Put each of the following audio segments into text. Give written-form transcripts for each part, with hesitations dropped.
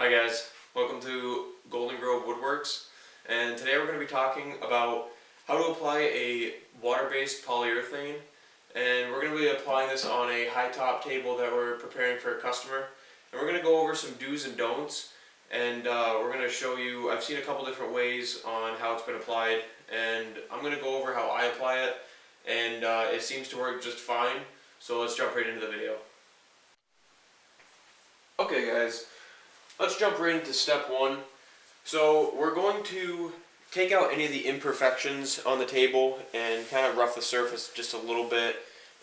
Hi guys, welcome to Golden Grove Woodworks, and today we're going to be talking about how to apply a water-based polyurethane, and we're going to be applying this on a high top table that we're preparing for a customer, and we're going to go over some do's and don'ts, and we're going to show you, I've seen a couple different ways on how it's been applied, and I'm going to go over how I apply it, and it seems to work just fine, so let's jump right into the video. Okay guys, let's jump right into step one. So we're going to take out any of the imperfections on the table and kind of rough the surface just a little bit.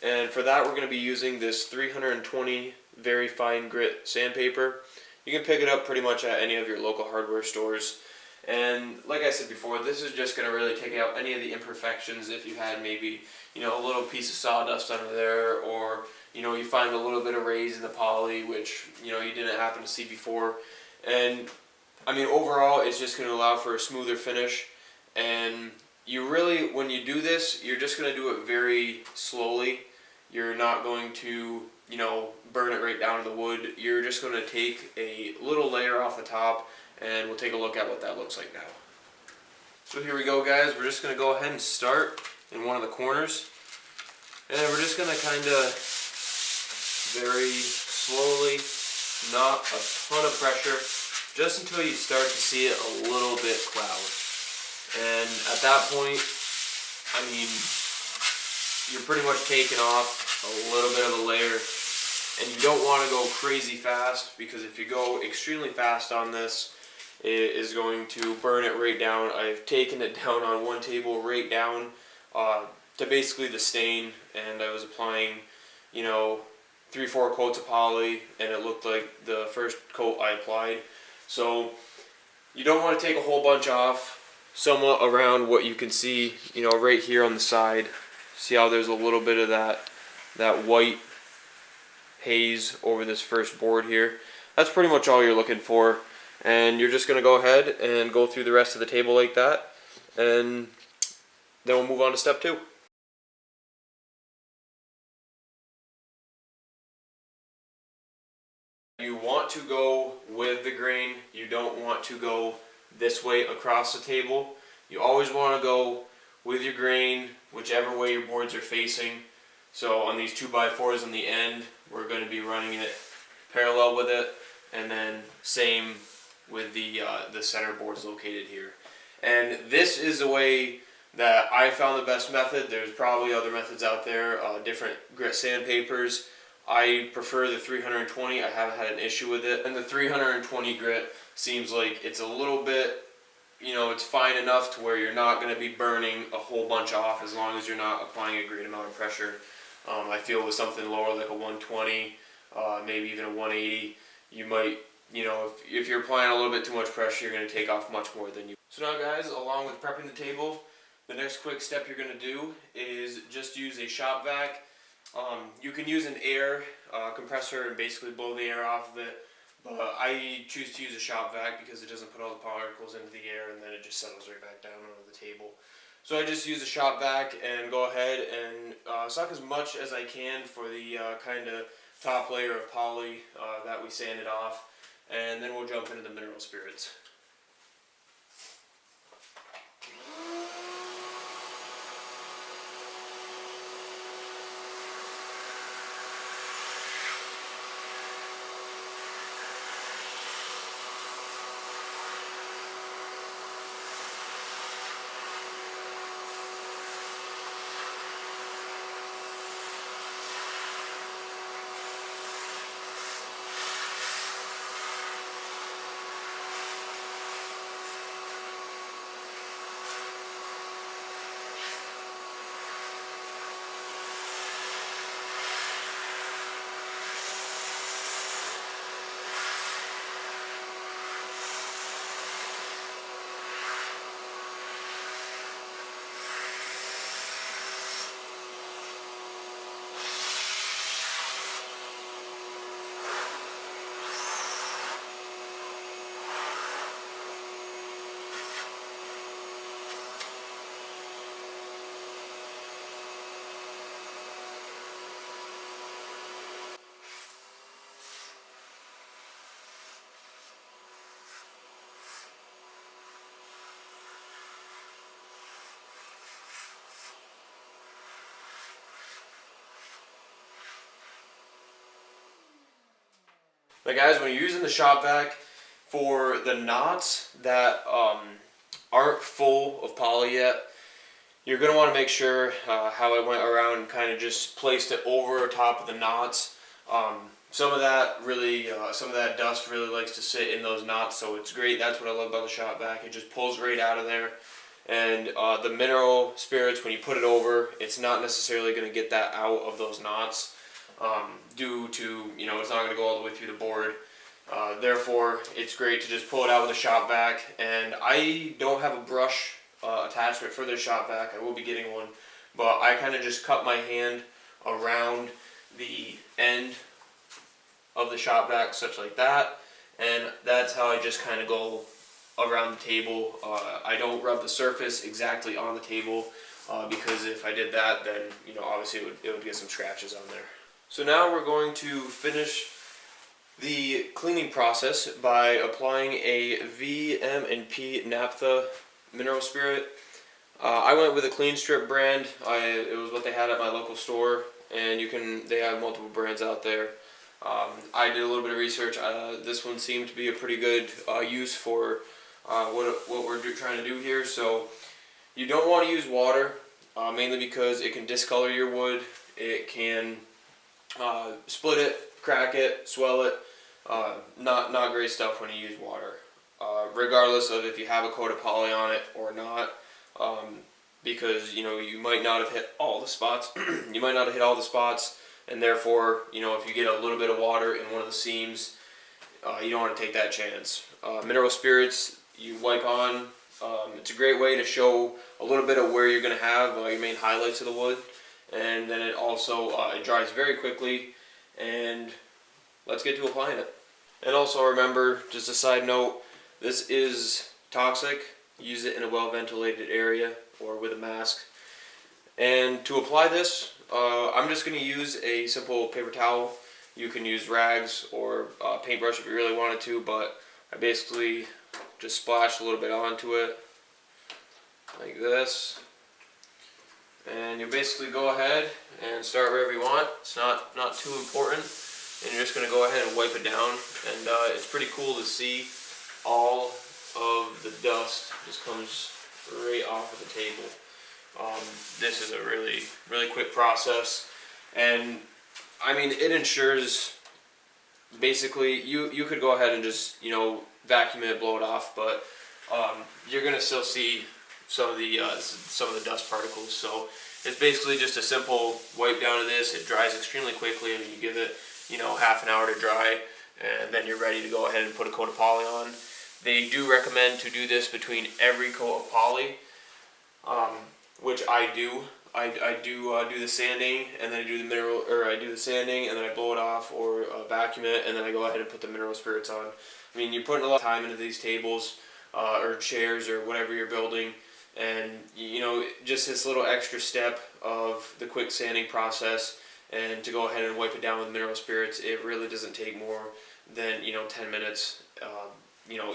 And for that we're going to be using this 320 very fine grit sandpaper. You can pick it up pretty much at any of your local hardware stores. And like I said before, this is just going to really take out any of the imperfections. If you had maybe, a little piece of sawdust under there, or you find a little bit of raise in the poly, which you didn't happen to see before. And I mean, overall it's just going to allow for a smoother finish. And you really, when you do this, you're just going to do it very slowly. You're not going to burn it right down to the wood. You're just going to take a little layer off the top, and we'll take a look at what that looks like now. So here we go guys, we're just going to go ahead and start in one of the corners, and then we're just going to kind of very slowly, not a ton of pressure, just until you start to see it a little bit cloud. And at that point, I mean, you're pretty much taking off a little bit of a layer, and you don't want to go crazy fast, because if you go extremely fast on this, it is going to burn it right down. I've taken it down on one table right down to basically the stain, and I was applying 3-4 coats of poly, and it looked like the first coat I applied. So you don't want to take a whole bunch off. Somewhat around what you can see, right here on the side. See how there's a little bit of that white haze over this first board here. That's pretty much all you're looking for. And you're just going to go ahead and go through the rest of the table like that, and then we'll move on to step two. You want to go with the grain. You don't want to go this way across the table. You always want to go with your grain, whichever way your boards are facing. So on these 2x4s on the end, we're going to be running it parallel with it, and then same with the center boards located here. And this is the way that I found the best method. There's probably other methods out there, different grit sandpapers. I prefer the 320. I haven't had an issue with it. And the 320 grit seems like it's a little bit, it's fine enough to where you're not going to be burning a whole bunch off, as long as you're not applying a great amount of pressure. I feel with something lower like a 120, maybe even a 180, you might, if you're applying a little bit too much pressure, you're going to take off much more than you. So now guys, along with prepping the table, the next quick step you're going to do is just use a shop vac. You can use an air compressor and basically blow the air off of it, but I choose to use a shop vac because it doesn't put all the particles into the air, and then it just settles right back down onto the table. So I just use a shop vac and go ahead and suck as much as I can for the kind of top layer of poly that we sanded off, and then we'll jump into the mineral spirits. Now guys, when you're using the shop vac, for the knots that aren't full of poly yet, you're going to want to make sure how I went around and kind of just placed it over top of the knots. Some of that dust really likes to sit in those knots, so it's great. That's what I love about the shop vac. It just pulls right out of there. And the mineral spirits, when you put it over, it's not necessarily going to get that out of those knots due to, it's not going to go all the way through the board. Therefore, it's great to just pull it out with a shop vac. And I don't have a brush attachment for this shop vac. I will be getting one, but I kind of just cut my hand around the end of the shop vac, such like that, and that's how I just kind of go around the table. I don't rub the surface exactly on the table because if I did that, then obviously it would get some scratches on there. So now we're going to finish the cleaning process by applying a V&P naphtha mineral spirit. I went with a Clean Strip brand. It was what they had at my local store, and they have multiple brands out there. I did a little bit of research. This one seemed to be a pretty good use for what we're trying to do here. So you don't want to use water, mainly because it can discolor your wood. It can split it, crack it, swell it. Not great stuff when you use water, regardless of if you have a coat of poly on it or not. Because you might not have hit all the spots. You might not have hit all the spots. And therefore, if you get a little bit of water in one of the seams, you don't want to take that chance. Mineral spirits, you wipe on. It's a great way to show a little bit of where you're going to have your main highlights of the wood. And then it also it dries very quickly. And let's get to applying it. And also remember, just a side note, this is toxic. Use it in a well-ventilated area or with a mask. And to apply this, I'm just going to use a simple paper towel. You can use rags or paintbrush if you really wanted to, but I basically just splashed a little bit onto it like this. And you basically go ahead and start wherever you want. It's not too important. And you're just going to go ahead and wipe it down. And it's pretty cool to see all of the dust just comes right off of the table. This is a really quick process, and I mean it ensures basically you could go ahead and just vacuum it, blow it off, but you're gonna still see some of the dust particles. So it's basically just a simple wipe down of this. It dries extremely quickly, and you give it half an hour to dry, and then you're ready to go ahead and put a coat of poly on. They do recommend to do this between every coat of poly. Which I do. I do the sanding, and then I do the sanding, and then I blow it off or vacuum it, and then I go ahead and put the mineral spirits on. I mean, you're putting a lot of time into these tables or chairs or whatever you're building, and just this little extra step of the quick sanding process, and to go ahead and wipe it down with mineral spirits, it really doesn't take more than 10 minutes.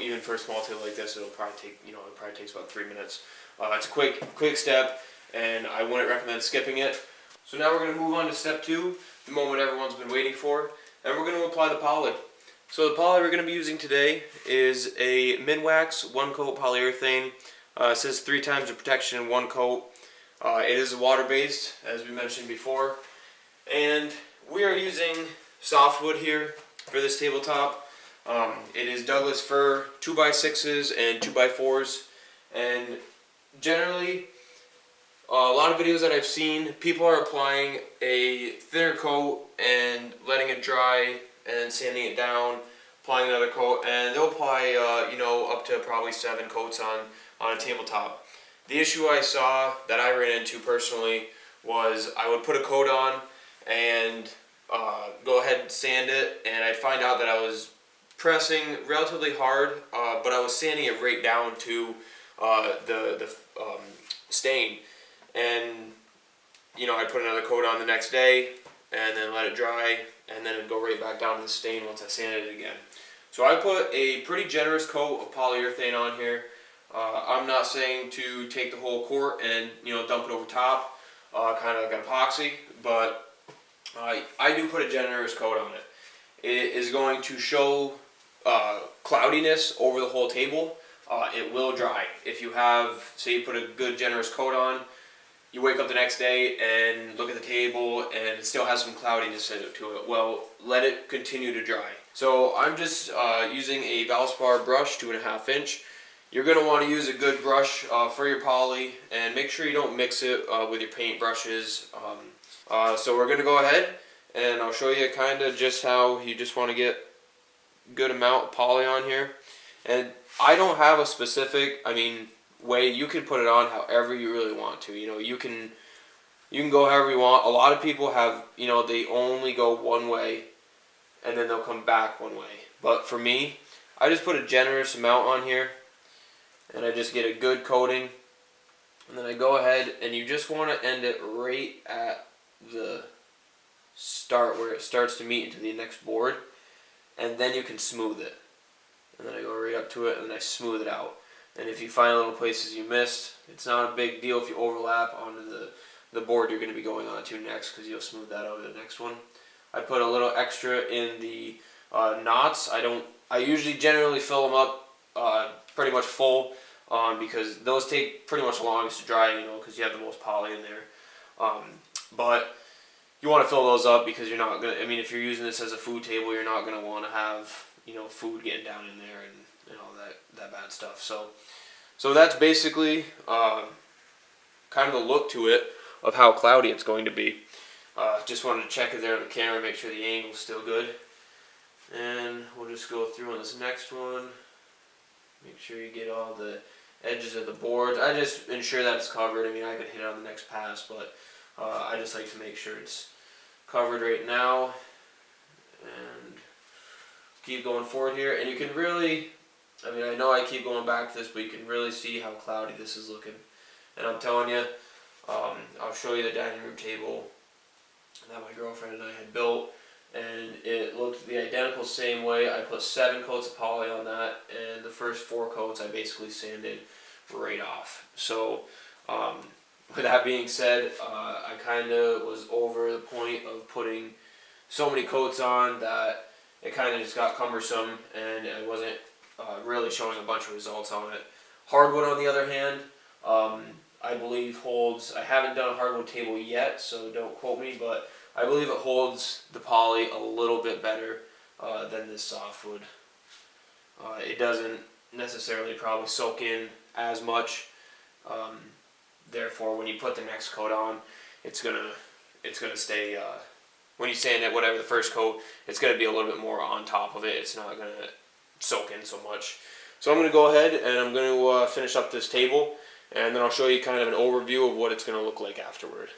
Even for a small table like this, it'll probably take it probably takes about 3 minutes. It's a quick step, and I wouldn't recommend skipping it. So now we're going to move on to step 2, the moment everyone's been waiting for, and we're going to apply the poly. So the poly we're going to be using today is a Minwax 1-coat polyurethane. It says 3 times the protection in 1 coat. It is water-based, as we mentioned before, and we are using softwood here for this tabletop. It is Douglas fir 2x6s and 2x4s, and generally, a lot of videos that I've seen, people are applying a thinner coat and letting it dry and then sanding it down, applying another coat, and they'll apply up to probably 7 coats on a tabletop. The issue I saw that I ran into personally was I would put a coat on and go ahead and sand it, and I'd find out that I was pressing relatively hard, but I was sanding it right down to the stain, and I'd put another coat on the next day and then let it dry, and then it'd go right back down to the stain once I sanded it again. So I put a pretty generous coat of polyurethane on here. I'm not saying to take the whole quart and dump it over top, kind of like epoxy, but I do put a generous coat on it. it is going to show cloudiness over the whole table. It will dry. If you have, say you put a good generous coat on, you wake up the next day and look at the table and it still has some cloudiness to it. Well, let it continue to dry. So I'm just using a Valspar brush, 2.5 inch. You're going to want to use a good brush for your poly, and make sure you don't mix it with your paint brushes. So we're going to go ahead and I'll show you kind of just how you just want to get a good amount of poly on here. And I don't have a specific, way. You can put it on however you really want to. You can go however you want. A lot of people have, they only go one way and then they'll come back one way. But for me, I just put a generous amount on here and I just get a good coating. And then I go ahead, and you just want to end it right at the start where it starts to meet into the next board, and then you can smooth it. And then I go right up to it and then I smooth it out. And if you find little places you missed, it's not a big deal if you overlap onto the board you're going to be going on to next, because you'll smooth that out in the next one. I put a little extra in the knots. I usually generally fill them up pretty much full, because those take pretty much the longest to dry, because you have the most poly in there. But you want to fill those up because you're not going to, if you're using this as a food table, you're not going to want to have, food getting down in there and all that bad stuff. So that's basically kind of the look to it of how cloudy it's going to be. Just wanted to check it there on the camera, make sure the angle's still good. And we'll just go through on this next one. Make sure you get all the edges of the boards. I just ensure that it's covered. I could hit it on the next pass, but I just like to make sure it's covered right now. And keep going forward here. And you can really, I know I keep going back to this, but you can really see how cloudy this is looking. And I'm telling you, I'll show you the dining room table that my girlfriend and I had built, and it looked the identical same way. I put 7 coats of poly on that, and the first 4 coats I basically sanded right off. So with that being said, I kind of was over the point of putting so many coats on that it kind of just got cumbersome, and I wasn't really showing a bunch of results on it. Hardwood, on the other hand, I believe holds, I haven't done a hardwood table yet, so don't quote me, but I believe it holds the poly a little bit better than this softwood. It doesn't necessarily probably soak in as much. Therefore, when you put the next coat on, it's gonna stay. When you sand it, whatever the first coat, it's gonna be a little bit more on top of it. It's not gonna soak in so much. So I'm gonna go ahead and I'm gonna finish up this table, and then I'll show you kind of an overview of what it's gonna look like afterward.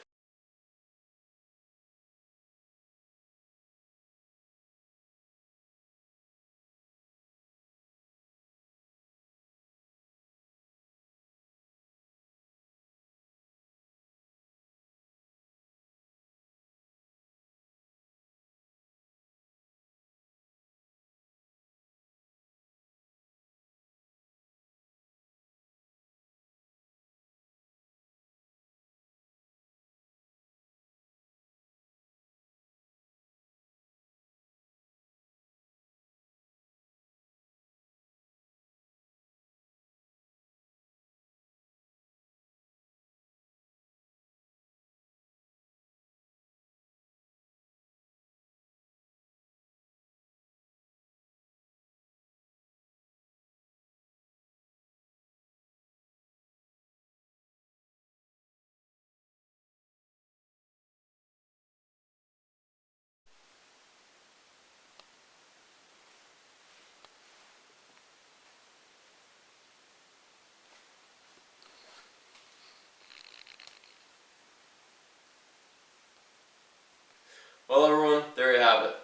Well, everyone, there you have it.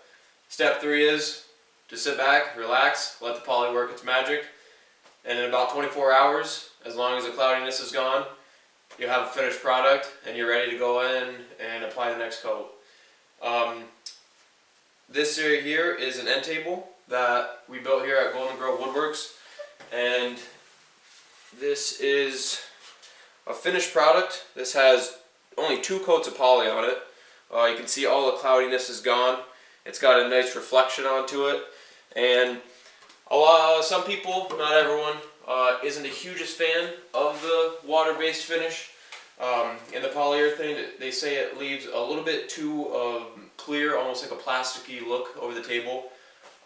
Step 3 is to sit back, relax, let the poly work its magic, and in about 24 hours, as long as the cloudiness is gone, you'll have a finished product and you're ready to go in and apply the next coat. This area here is an end table that we built here at Golden Grove Woodworks, and this is a finished product. This has only 2 coats of poly on it. You can see all the cloudiness is gone, It's got a nice reflection onto it, and some people, not everyone, isn't the hugest fan of the water-based finish. In the polyurethane, they say it leaves a little bit too clear, almost like a plasticky look over the table.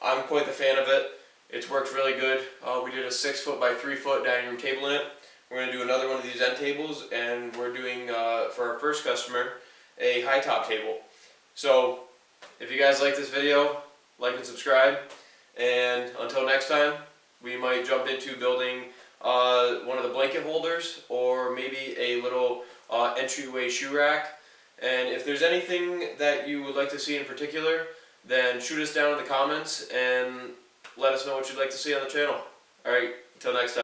I'm quite the fan of it. It's worked really good. We did a 6 foot by 3 foot dining room table in it. We're going to do another one of these end tables, and we're doing, for our first customer, a high top table. So, if you guys like this video, like and subscribe. And until next time, we might jump into building one of the blanket holders, or maybe a little entryway shoe rack. And if there's anything that you would like to see in particular, then shoot us down in the comments and let us know what you'd like to see on the channel. Alright, until next time.